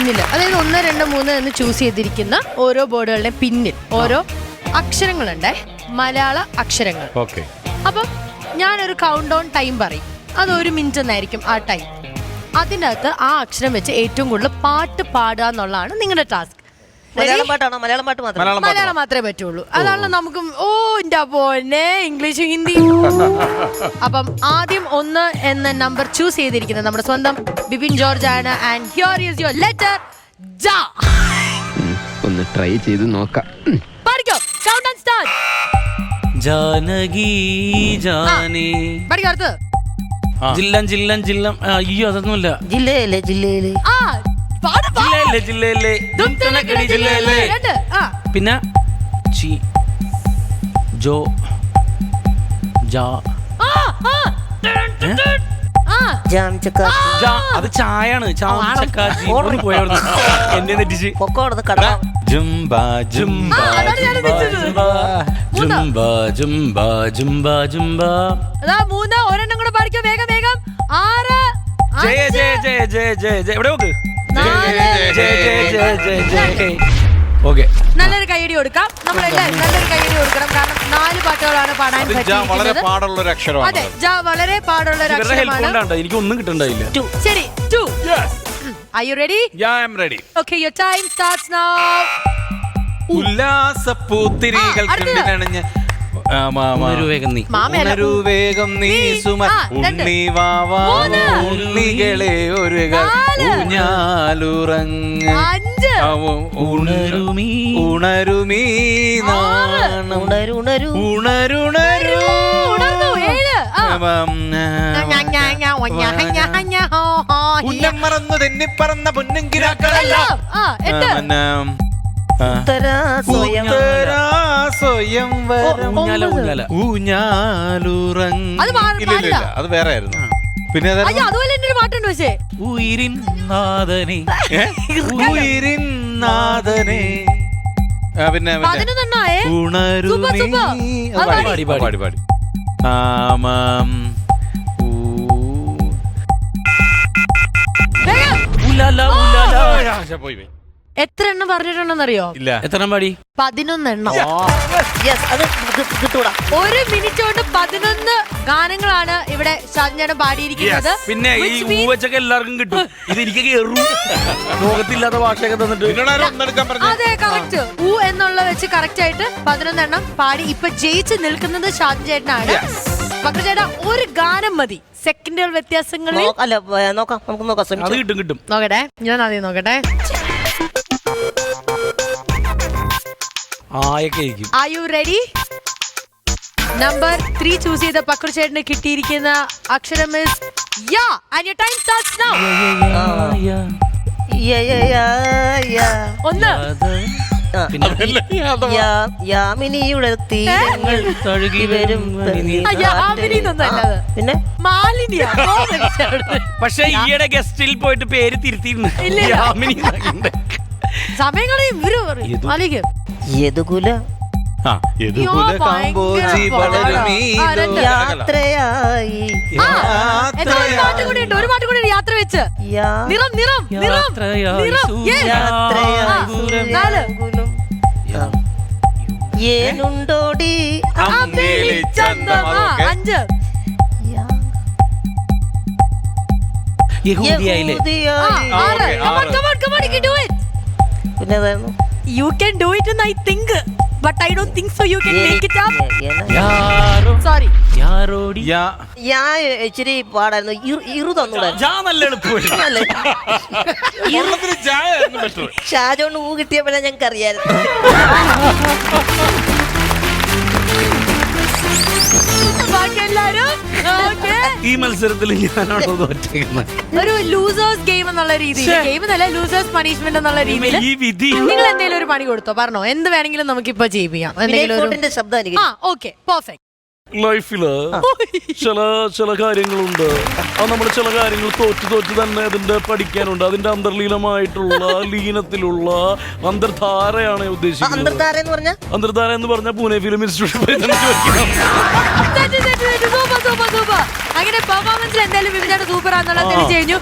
പിന്നിൽ, അതായത് 1, 2, 3 എന്ന് ചൂസ് ചെയ്തിരിക്കുന്ന ഓരോ ബോർഡുകളുടെ പിന്നിൽ ഓരോ അക്ഷരങ്ങളുണ്ട്, മലയാള അക്ഷരങ്ങൾ. അപ്പം ഞാനൊരു കൗണ്ട് ഡൗൺ ടൈം പറയും, അത് 1 മിനിറ്റ് എന്നായിരിക്കും ആ ടൈം. അതിനകത്ത് ആ അക്ഷരം വെച്ച് ഏറ്റവും കൂടുതൽ പാട്ട് പാടുക എന്നുള്ളതാണ് നിങ്ങളുടെ ടാസ്ക്. മലയാളം പാട്ടാണോ? മലയാളം പാട്ട് മാത്രം? മലയാളം മാത്രമേ പറ്റുള്ളൂ. അതാണല്ലോ നമുക്ക്. ഓ എന്റെ പോന്നെ ഇംഗ്ലീഷ് ഹിന്ദി. അപ്പം ആദ്യം 1 എന്ന നമ്പർ ചൂസ് ചെയ്തിരിക്കുന്നത് നമ്മുടെ സ്വന്തം ബിപിൻ ജോർജ് ആണ്. And here is your letter ജ. ഒന്ന് ട്രൈ ചെയ്ത് നോക്കാം. പഠിക്കോ. Count and start. ജാനകി ജാനേ. പഠിക്കോ. അടുത്ത് ജില്ലം ജില്ലം ജില്ലം. അയ്യോ അതൊന്നുമില്ല. ജില്ലയിലെ ജില്ലയിലെ ആ പാട് പാട്. ജില്ലയിലെ ദുംതനക്കടി ജില്ലയിലെ. പിന്നെ ചി ജോ ജാ. ജാം ചക്കാച്ചി. അത് ചായാണ്. ചാച്ചക്കാച്ചി എന്നെ തെറ്റിച്ച്. പൊക്കോടന്ന് കട. Zumba Zumba Zumba Zumba Zumba Zumba. അതാ 3. ഒരെണ്ണം കൂടെ പഠിക്കോ. വേഗം വേഗം. 6. ജയ ജയ ജയ ജയ ജയ ജയ. എവിടെ നോക്ക്. ഓക്കെ, നല്ലൊരു കൈയടി കൊടുക്കാം. നമ്മളെല്ലാവരും നല്ലൊരു കൈയടി കൊടുക്കണം. കാരണം 4 പാട്ടുകളാണ് പാടാൻ പറ്റിയിരിക്കുന്നത്. അതെ, ജ വളരെ പാടുള്ള ഒരു അക്ഷരമാണ്. എനിക്ക് ഒന്നും കിട്ടണ്ടായില്ല. ശരി, 2. Are you ready? Yeah, I am ready. Okay, your time starts now. ഉല്ലാസ പൂത്തിരികൾ കണ്ടിനണിഞ്ഞ് വേഗം നീ സുമ ഉണ്ണി വാവാ ഉണ്ണികളെ ഒരു ഊഞ്ഞാലുറങ്ങ് ഉണരുമീ ഉണരുമീ ഉണരുണരു. ഉന്നം മറന്നു തെന്നിപ്പറന്ന പൊന്നെങ്കിരാക്കളല്ല അത് വേറെ ആയിരുന്നു. പിന്നെ അതുപോലെ തന്നെ ഒരു പാട്ടുണ്ട്. പക്ഷേ ഉയിരിൻ നാദനെ ഉയിരിൻ നാദനെ പിന്നെ പാടി പാടി പാടി. പോയി. എത്ര എണ്ണം പറഞ്ഞിട്ടുണ്ടെന്നറിയോ? ഇല്ല. എത്ര പാടി? 11 എണ്ണം. 1 മിനിറ്റ് കൊണ്ട് 11 ഗാനങ്ങളാണ് ഇവിടെ ഷാജൻ പാടിയിരിക്കുന്നത്. പിന്നെ ഈ ഊവച്ചൊക്കെ എല്ലാവർക്കും കിട്ടും. ഇത് എനിക്ക് ലോകത്തില്ലാത്ത ഭാഷയൊക്കെ തന്നിട്ട്. അതെ, കറക്റ്റ്. ഊ എന്നുള്ള വെച്ച് കറക്റ്റ് ആയിട്ട് 11 എണ്ണം പാടി. ഇപ്പൊ ജയിച്ച് നിൽക്കുന്നത് ഷാജൻ ചേട്ടനാണ്. പക്രു ചേട്ടാ, ഒരു ഗാനം മതി. സെക്കൻഡുകൾ വ്യത്യാസങ്ങളിൽ കിട്ടും. നോക്കട്ടെ, ഞാൻ ആദ്യം നോക്കട്ടെ. Are you ready? Number 3 choose ചെയ്ത പക്രു ചേട്ടന് കിട്ടിയിരിക്കുന്ന അക്ഷരം is ya, and your time starts now. 1. യാമിനിയുടെ തീരങ്ങൾ തഴുകി വരും. പിന്നെ മാലിന്യ. പക്ഷെ ഈയിടെ ഗസ്റ്റിൽ പോയിട്ട് പേര് തിരുത്തിയിരുന്നു. സമയങ്ങളെ ഇവര് പറയും. യദുകുല കാമ്പോജി വളരുമീ യാത്രയായി. ഒരു പാട്ട് കൂടി ഉണ്ട്. ഒരു പാട്ട് കൂടി യാത്ര വെച്ച്. നിറം നിറം നിറം ഏനുണ്ടോടി 5. പിന്നെ You can do it and I think, but I don't think so you can make it up. Sorry. ഇച്ചിരി പാടായിരുന്നു. ഇറു തന്നൂടെ? ഷാജോണ്ട് ഊ കിട്ടിയപ്പോഴേ ഞങ്ങൾക്ക് അറിയായിരുന്നു. ഈ മത്സരത്തിൽ ഞാനാണോ തോറ്റേക്കുന്നത്? ഒരു ലൂസേഴ്സ് ഗെയിം എന്നുള്ള രീതിയിൽ, ഗെയിം എന്നല്ല, ലൂസേഴ്സ് പണിഷ്മെന്റ് എന്നുള്ള രീതിയിൽ നിങ്ങൾ എന്തെങ്കിലും ഒരു പണി കൊടുത്തോ? പറഞ്ഞോ, എന്ത് വേണമെങ്കിലും നമുക്ക് ഇപ്പൊ ചെയ്യാം. Okay, perfect. ലൈഫില് ചില കാര്യങ്ങളുണ്ട്. അത് നമ്മൾ ചില കാര്യങ്ങൾ തോറ്റ് തന്നെ അതിന്റെ പഠിക്കാനുണ്ട്. അതിന്റെ അന്തർലീനമായിട്ടുള്ള ലീനത്തിലുള്ള അന്തർധാരയാണ് ഉദ്ദേശിക്കുന്നത്. അന്തർധാര എന്ന് പറഞ്ഞാൽ പൂനെ ഫിലിം ഇൻസ്റ്റിറ്റ്യൂട്ട്. അങ്ങനെ പെർഫോമൻസിൽ എന്തായാലും വിവിധ സൂപ്പർ ആണെന്നുള്ള തെളിയിച്ചു കഴിഞ്ഞു.